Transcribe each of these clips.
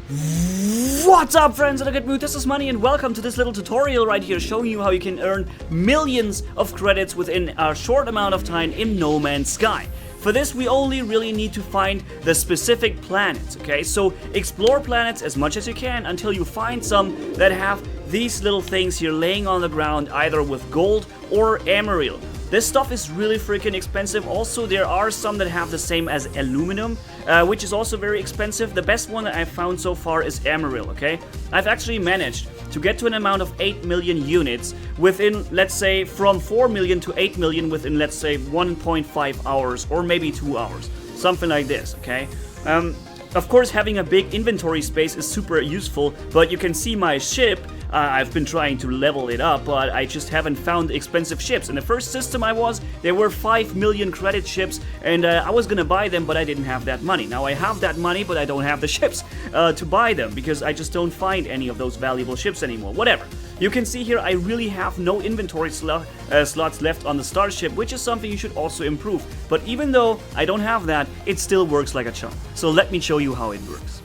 What's up, friends in a good mood? This is Manni and welcome to this little tutorial right here showing you how you can earn millions of credits within a short amount of time in No Man's Sky. For this, we only really need to find the specific planets, okay? So explore planets as much as you can until you find some that have these little things here laying on the ground, either with gold or emerald. This stuff is really freaking expensive. Also, there are some that have the same as aluminum, which is also very expensive. The best one that I've found so far is emerald, okay? I've actually managed to get to an amount of 8 million units within, let's say, from 4 million to 8 million within, let's say, 1.5 hours or maybe 2 hours. Something like this, okay? Of course, having a big inventory space is super useful, but you can see my ship. I've been trying to level it up, but I just haven't found expensive ships. In the first system there were 5 million credit ships, and I was gonna buy them, but I didn't have that money. Now I have that money, but I don't have the ships to buy them, because I just don't find any of those valuable ships anymore. Whatever. You can see here I really have no inventory slots left on the starship, which is something you should also improve. But even though I don't have that, it still works like a charm. So let me show you how it works.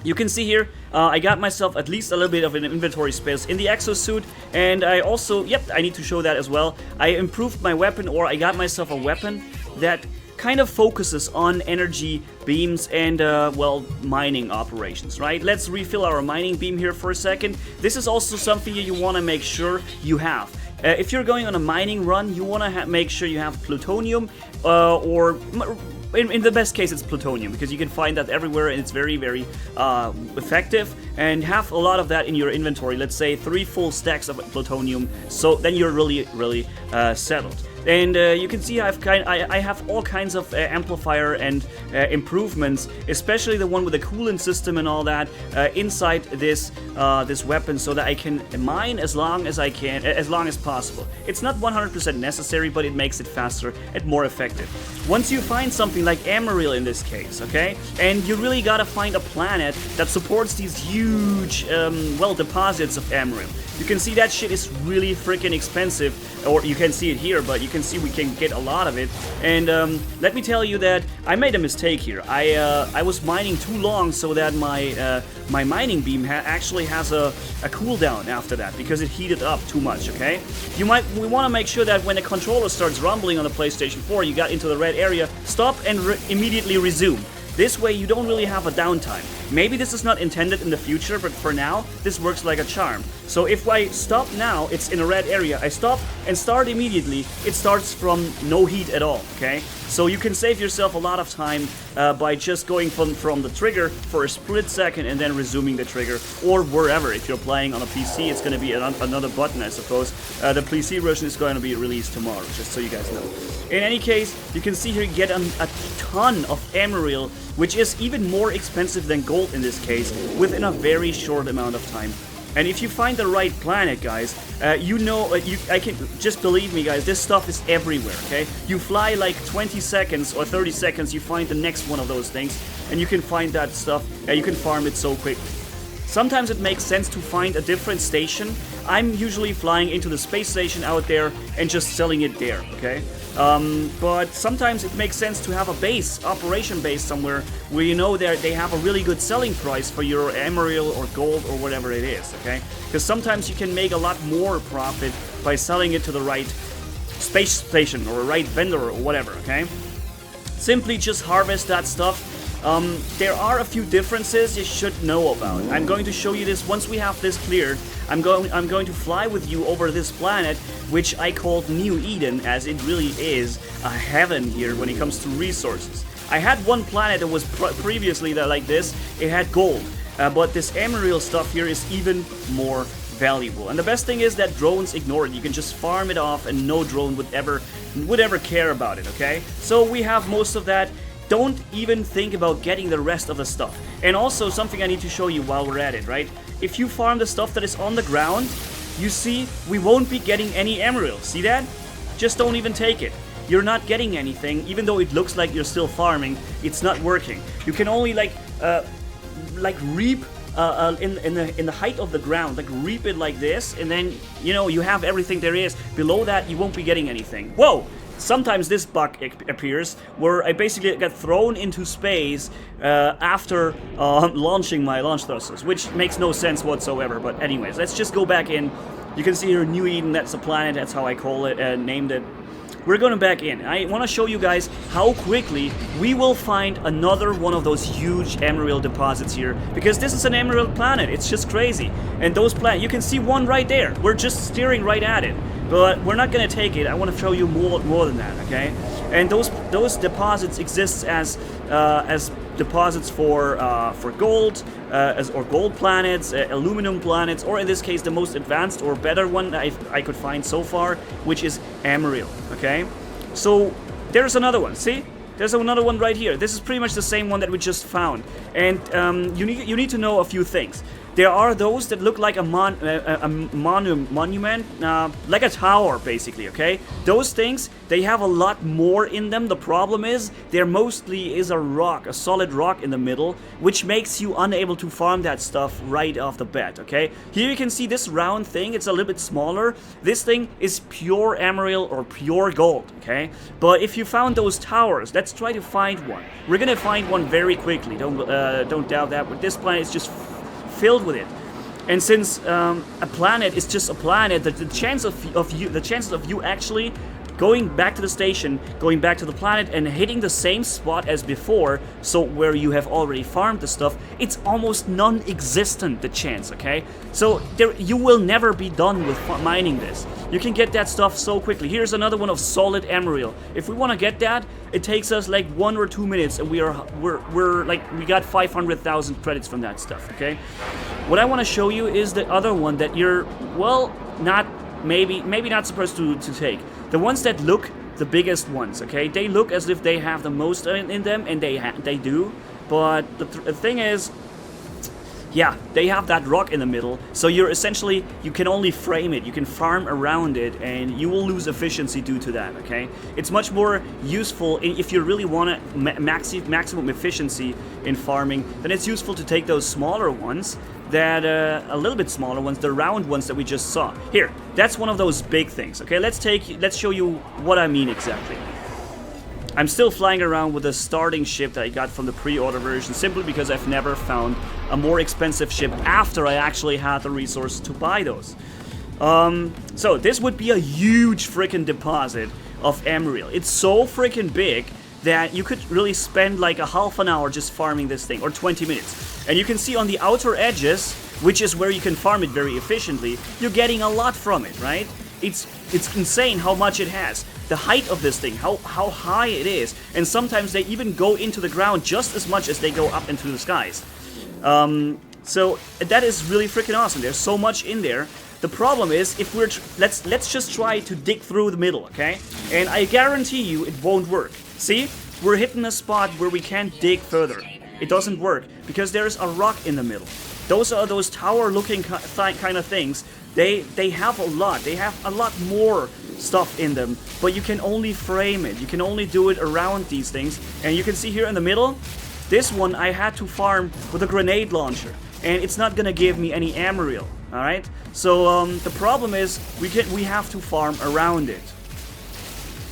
You can see here, I got myself at least a little bit of an inventory space in the exosuit, and I also, I need to show that as well. I improved my weapon, or I got myself a weapon that kind of focuses on energy beams and, well, mining operations, right? Let's refill our mining beam here for a second. This is also something you want to make sure you have. If you're going on a mining run, you want to make sure you have plutonium, or in the best case it's plutonium, because you can find that everywhere and it's very, very effective, and have a lot of that in your inventory. Let's say 3 full stacks of plutonium, so then you're really, really settled. And you can see I have all kinds of amplifier and improvements, especially the one with the coolant system and all that inside this this weapon, so that I can mine as long as I can, as long as possible. It's not 100% necessary, but it makes it faster and more effective. Once you find something like emerald in this case, okay, and you really gotta find a planet that supports these huge, well, deposits of emerald. You can see that shit is really freaking expensive, or you can see it here, but you can see we can get a lot of it. And let me tell you that I made a mistake here. I was mining too long, so that my mining beam actually has a cooldown after that, because it heated up too much, okay? We want to make sure that when the controller starts rumbling on the PlayStation 4, you got into the red area, stop and immediately resume. This way you don't really have a downtime. Maybe this is not intended in the future, but for now, this works like a charm. So if I stop now, it's in a red area. I stop and start immediately. It starts from no heat at all, okay? So you can save yourself a lot of time by just going from the trigger for a split second and then resuming the trigger, or wherever. If you're playing on a PC, it's going to be another button, I suppose. The PC version is going to be released tomorrow, just so you guys know. In any case, you can see here you get a ton of emerald, which is even more expensive than gold in this case, within a very short amount of time. And if you find the right planet, guys, I can just believe me, guys, this stuff is everywhere, okay? You fly like 20 seconds or 30 seconds, you find the next one of those things, and you can find that stuff, you can farm it so quickly. Sometimes it makes sense to find a different station. I'm usually flying into the space station out there and just selling it there, okay? But sometimes it makes sense to have a base, operation base somewhere, where you know they have a really good selling price for your emerald or gold or whatever it is, okay? Because sometimes you can make a lot more profit by selling it to the right space station or a right vendor or whatever, okay? Simply just harvest that stuff. There are a few differences you should know about. I'm going to show you this once we have this cleared. I'm going to fly with you over this planet, which I called New Eden, as it really is a heaven here when it comes to resources. I had one planet that was previously like this. It had gold, but this emerald stuff here is even more valuable. And the best thing is that drones ignore it. You can just farm it off, and no drone would ever care about it. Okay, so we have most of that. Don't even think about getting the rest of the stuff. And also, something I need to show you while we're at it, right? If you farm the stuff that is on the ground, you see, we won't be getting any emeralds. See that? Just don't even take it. You're not getting anything, even though it looks like you're still farming. It's not working. You can only like reap in the height of the ground, like reap it like this, and then, you know, you have everything there is. Below that, you won't be getting anything. Whoa! sometimes this bug appears where I basically get thrown into space after launching my launch thrusters, which makes no sense whatsoever. But anyways, let's just go back in. You can see here New Eden, that's a planet, that's how I call it, named it. We're going back in. I want to show you guys how quickly we will find another one of those huge emerald deposits here, because this is an emerald planet. It's just crazy. And those planets, you can see one right there. We're just steering right at it, but we're not going to take it. I want to show you more than that, okay? And those deposits exist as deposits for gold, or gold planets, aluminum planets, or in this case the most advanced or better one that I could find so far, which is emerald. Okay, so there's another one. See, there's another one right here. This is pretty much the same one that we just found, and you need to know a few things. There are those that look like a monument, like a tower, basically, okay? Those things, they have a lot more in them. The problem is, there mostly is a rock, a solid rock in the middle, which makes you unable to farm that stuff right off the bat, okay? Here you can see this round thing, it's a little bit smaller. This thing is pure emerald or pure gold, okay? But if you found those towers, let's try to find one. We're gonna find one very quickly, don't doubt that, but this planet is just filled with it. And since a planet is just a planet, the chances of you actually going back to the station, going back to the planet and hitting the same spot as before, so where you have already farmed the stuff, it's almost non-existent, the chance, okay? So you will never be done with mining this. You can get that stuff so quickly. Here's another one of solid emerald. If we want to get that, it takes us like 1 or 2 minutes, and we got 500,000 credits from that stuff, okay? What I want to show you is the other one that you're, well, maybe not supposed to take. The ones that look the biggest ones, okay? They look as if they have the most in them, and they do. But the thing is, yeah, they have that rock in the middle, so you can only frame it, you can farm around it, and you will lose efficiency due to that, okay? It's much more useful if you really want maximum efficiency in farming, then it's useful to take those smaller ones, a little bit smaller ones, the round ones that we just saw. Here, that's one of those big things, okay? Let's show you what I mean exactly. I'm still flying around with a starting ship that I got from the pre-order version, simply because I've never found a more expensive ship after I actually had the resources to buy those. So this would be a huge freaking deposit of emerald. It's so freaking big that you could really spend like a half an hour just farming this thing, or 20 minutes. And you can see on the outer edges, which is where you can farm it very efficiently, you're getting a lot from it, right? It's insane how much it has. The height of this thing, how high it is, and sometimes they even go into the ground just as much as they go up into the skies. So that is really freaking awesome. There's so much in there. The problem is, if let's just try to dig through the middle, okay? And I guarantee you it won't work. See, we're hitting a spot where we can't dig further. It doesn't work because there's a rock in the middle. Those are those tower-looking kind of things. They have a lot. They have a lot more stuff in them, but you can only frame it. You can only do it around these things. And you can see here in the middle, this one I had to farm with a grenade launcher, and it's not gonna give me any emerald. All right. So the problem is we have to farm around it.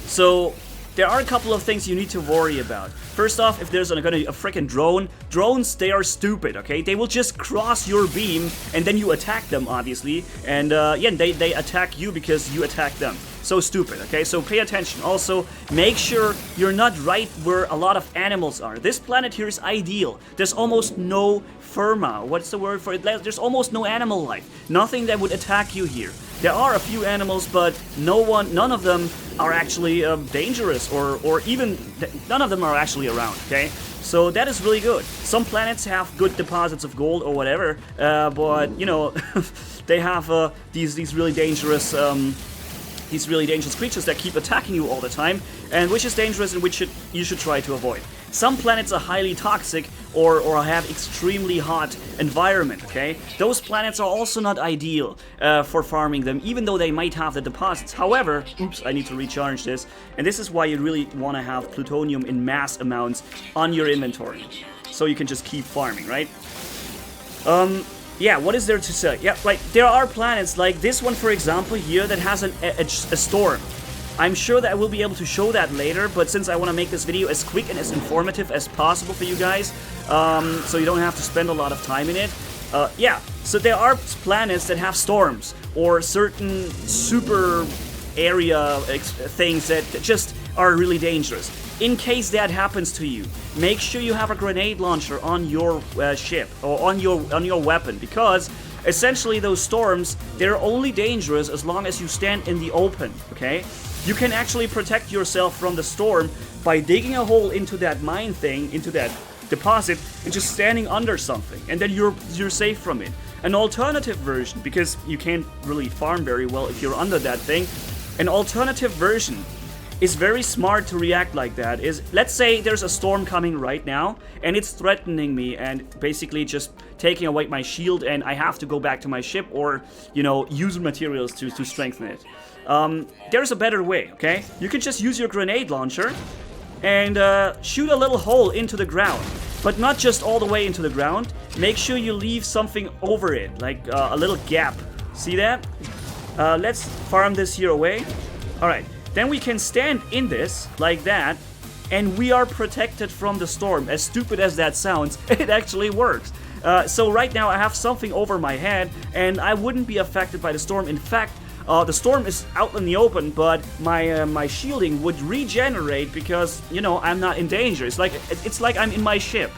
So there are a couple of things you need to worry about. First off, if there's a freaking drone, drones, they are stupid, okay? They will just cross your beam, and then you attack them, obviously. And yeah, they attack you because you attack them. So stupid, okay? So pay attention. Also, make sure you're not right where a lot of animals are. This planet here is ideal. There's almost no firma. What's the word for it? There's almost no animal life. Nothing that would attack you here. There are a few animals, but none of them are actually dangerous, or even none of them are actually around, okay? So that is really good. Some planets have good deposits of gold or whatever, but you know, they have these really dangerous creatures that keep attacking you all the time, and which is dangerous and which you should try to avoid. Some planets are highly toxic or have extremely hot environment, okay? Those planets are also not ideal for farming them, even though they might have the deposits. However, oops, I need to recharge this, and this is why you really want to have plutonium in mass amounts on your inventory, so you can just keep farming, right? Yeah, what is there to say? Yeah, right, there are planets like this one, for example, here, that has a storm. I'm sure that I will be able to show that later, but since I want to make this video as quick and as informative as possible for you guys, so you don't have to spend a lot of time in it, yeah, so there are planets that have storms, or certain super area things that just are really dangerous. In case that happens to you, make sure you have a grenade launcher on your ship, or on your weapon, because essentially those storms, they're only dangerous as long as you stand in the open, okay? You can actually protect yourself from the storm by digging a hole into that mine thing, into that deposit, and just standing under something, and then you're safe from it. An alternative version, because you can't really farm very well if you're under that thing, an alternative version is very smart to react like that. Is, let's say there's a storm coming right now, and it's threatening me and basically just taking away my shield, and I have to go back to my ship, or, you know, use materials to strengthen it. There's a better way, okay? You can just use your grenade launcher and shoot a little hole into the ground. But not just all the way into the ground. Make sure you leave something over it, like a little gap. See that? Let's farm this here away. Alright, then we can stand in this, like that, and we are protected from the storm. As stupid as that sounds, it actually works. So right now I have something over my head, and I wouldn't be affected by the storm. In fact, the storm is out in the open, but my shielding would regenerate because, you know, I'm not in danger. It's like I'm in my ship,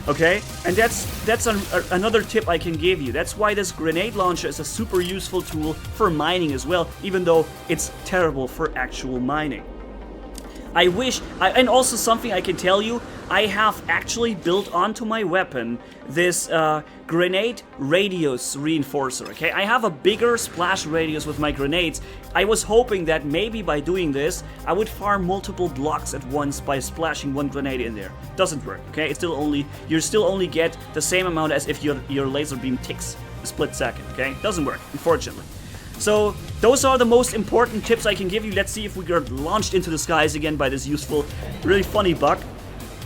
okay? And that's another tip I can give you. That's why this grenade launcher is a super useful tool for mining as well, even though it's terrible for actual mining. And also something I can tell you, I have actually built onto my weapon this grenade radius reinforcer, okay? I have a bigger splash radius with my grenades. I was hoping that maybe by doing this, I would farm multiple blocks at once by splashing one grenade in there. Doesn't work, okay? You still only get the same amount as if your laser beam ticks a split second, okay? Doesn't work, unfortunately. So, those are the most important tips I can give you. Let's see if we get launched into the skies again by this useful, really funny bug.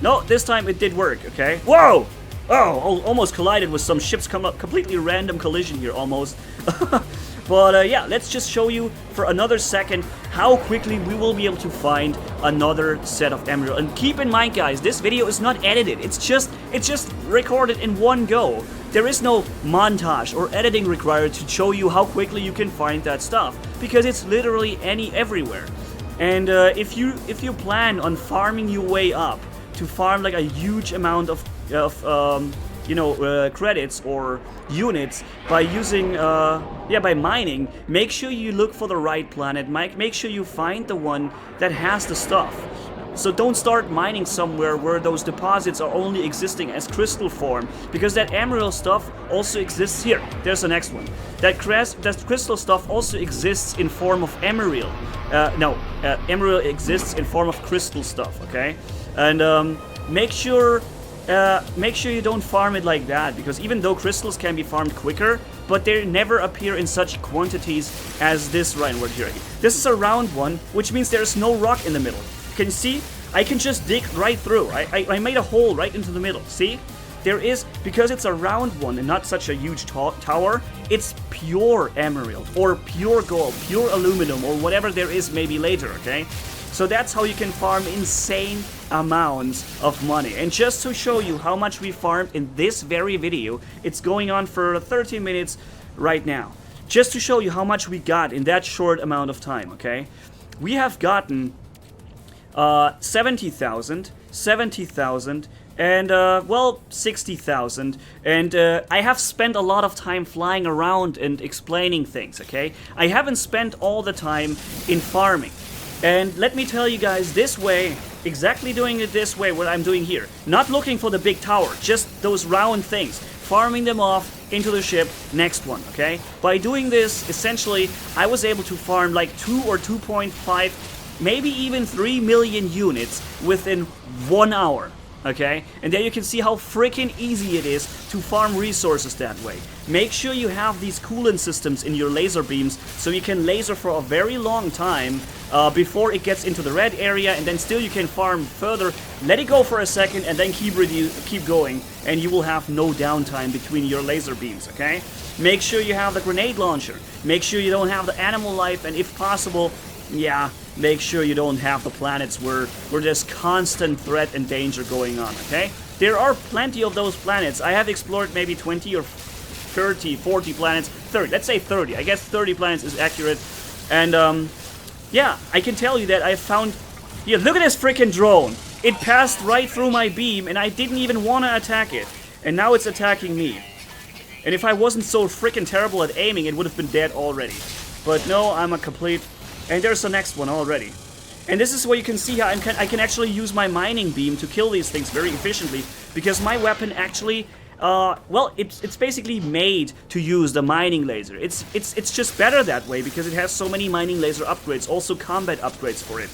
No, this time it did work, okay? Whoa! Oh, almost collided with some ships, completely random collision here, almost. But yeah, let's just show you for another second how quickly we will be able to find another set of emerald. And keep in mind, guys, this video is not edited. It's just recorded in one go. There is no montage or editing required to show you how quickly you can find that stuff, because it's literally everywhere. And if you plan on farming your way up to farm like a huge amount of credits or units by using by mining, make sure you look for the right planet. Make sure you find the one that has the stuff. So don't start mining somewhere where those deposits are only existing as crystal form, because that emerald stuff also exists here. There's the next one. That crystal stuff also exists in form of emerald. Emerald exists in form of crystal stuff, okay? And make sure you don't farm it like that, because even though crystals can be farmed quicker, but they never appear in such quantities as this right here. This is a round one, which means there's no rock in the middle. Can you see? I can just dig right through. I made a hole right into the middle. See? There is, because it's a round one and not such a huge tower, it's pure emerald, or pure gold, pure aluminum, or whatever there is maybe later, okay? So that's how you can farm insane amounts of money. And just to show you how much we farmed in this very video, it's going on for 30 minutes right now. Just to show you how much we got in that short amount of time, okay? We have gotten 70,000, 70,000, and well, 60,000. And I have spent a lot of time flying around and explaining things, okay? I haven't spent all the time in farming. And let me tell you guys, this way, exactly doing it this way, what I'm doing here, not looking for the big tower, just those round things, farming them off into the ship, next one, okay? By doing this, essentially, I was able to farm like 2 or 2.5, maybe even 3 million units within 1 hour, okay? And there you can see how freaking easy it is to farm resources that way. Make sure you have these coolant systems in your laser beams so you can laser for a very long time before it gets into the red area, and then still you can farm further, let it go for a second, and then keep going, and you will have no downtime between your laser beams, okay? Make sure you have the grenade launcher. Make sure you don't have the animal life, and if possible, yeah, make sure you don't have the planets where there's constant threat and danger going on, okay? There are plenty of those planets. I have explored maybe 20 or 30, 40 planets, 30, let's say 30. I guess 30 planets is accurate. And, yeah, I can tell you that I found... Yeah, look at this freaking drone. It passed right through my beam, and I didn't even want to attack it. And now it's attacking me. And if I wasn't so freaking terrible at aiming, it would have been dead already. But no, I'm a complete... And there's the next one already. And this is where you can see how I can actually use my mining beam to kill these things very efficiently. Because my weapon actually... well, it's basically made to use the mining laser. It's just better that way because it has so many mining laser upgrades, also combat upgrades for it.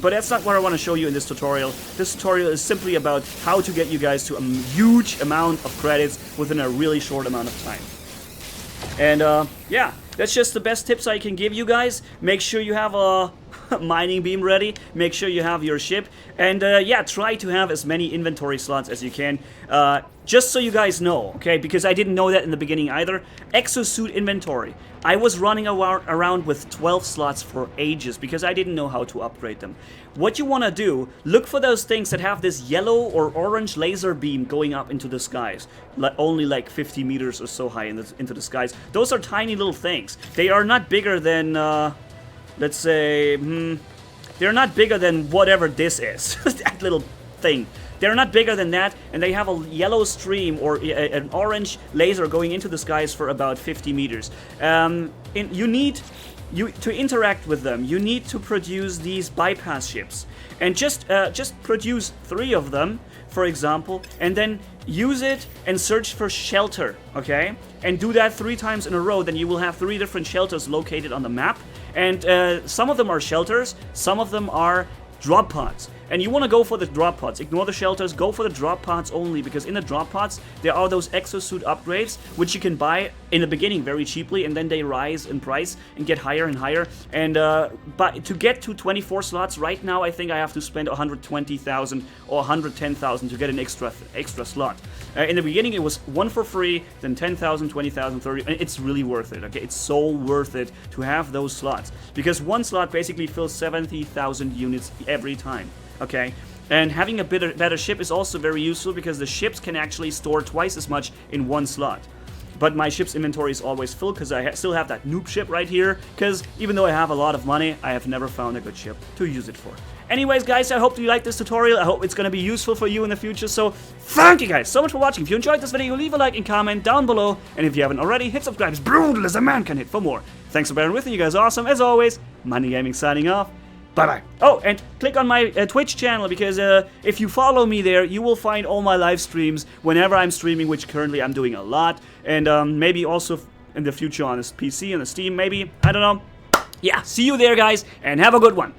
But that's not what I want to show you in this tutorial. This tutorial is simply about how to get you guys to a huge amount of credits within a really short amount of time. And yeah, that's just the best tips I can give you guys. Make sure you have a mining beam ready, make sure you have your ship, and yeah, try to have as many inventory slots as you can, just so you guys know, okay, because I didn't know that in the beginning either. Exosuit inventory. I was running around with 12 slots for ages because I didn't know how to upgrade them. What you want to do, look for those things that have this yellow or orange laser beam going up into the skies, only like 50 meters or so high into the skies. Those are tiny little things. They are not bigger than... let's say, they're not bigger than whatever this is, that little thing. They're not bigger than that, and they have a yellow stream or an orange laser going into the skies for about 50 meters. To interact with them, you need to produce these bypass ships. And just produce 3 of them, for example, and then use it and search for shelter, okay? And do that 3 times in a row, then you will have 3 different shelters located on the map. And some of them are shelters, some of them are drop pods. And you want to go for the drop pods. Ignore the shelters, go for the drop pods only, because in the drop pods there are those exosuit upgrades which you can buy in the beginning very cheaply, and then they rise in price and get higher and higher. And but to get to 24 slots right now, I think I have to spend 120,000 or 110,000 to get an extra slot. In the beginning it was 1 for free, then 10,000, 20,000, 30, and it's really worth it. Okay, it's so worth it to have those slots, because 1 slot basically fills 70,000 units every time. Okay, and having a better ship is also very useful because the ships can actually store twice as much in 1 slot. But my ship's inventory is always full because I still have that noob ship right here, because even though I have a lot of money, I have never found a good ship to use it for. Anyways, guys, I hope you liked this tutorial. I hope it's going to be useful for you in the future. So thank you guys so much for watching. If you enjoyed this video, leave a like and comment down below. And if you haven't already, hit subscribe as brutal as a man can hit for more. Thanks for bearing with me. You guys are awesome. As always, Manni-Gaming signing off. Bye-bye. Oh, and click on my Twitch channel, because if you follow me there, you will find all my live streams whenever I'm streaming, which currently I'm doing a lot. And maybe also in the future on this PC and the Steam, maybe. I don't know. Yeah, see you there, guys, and have a good one.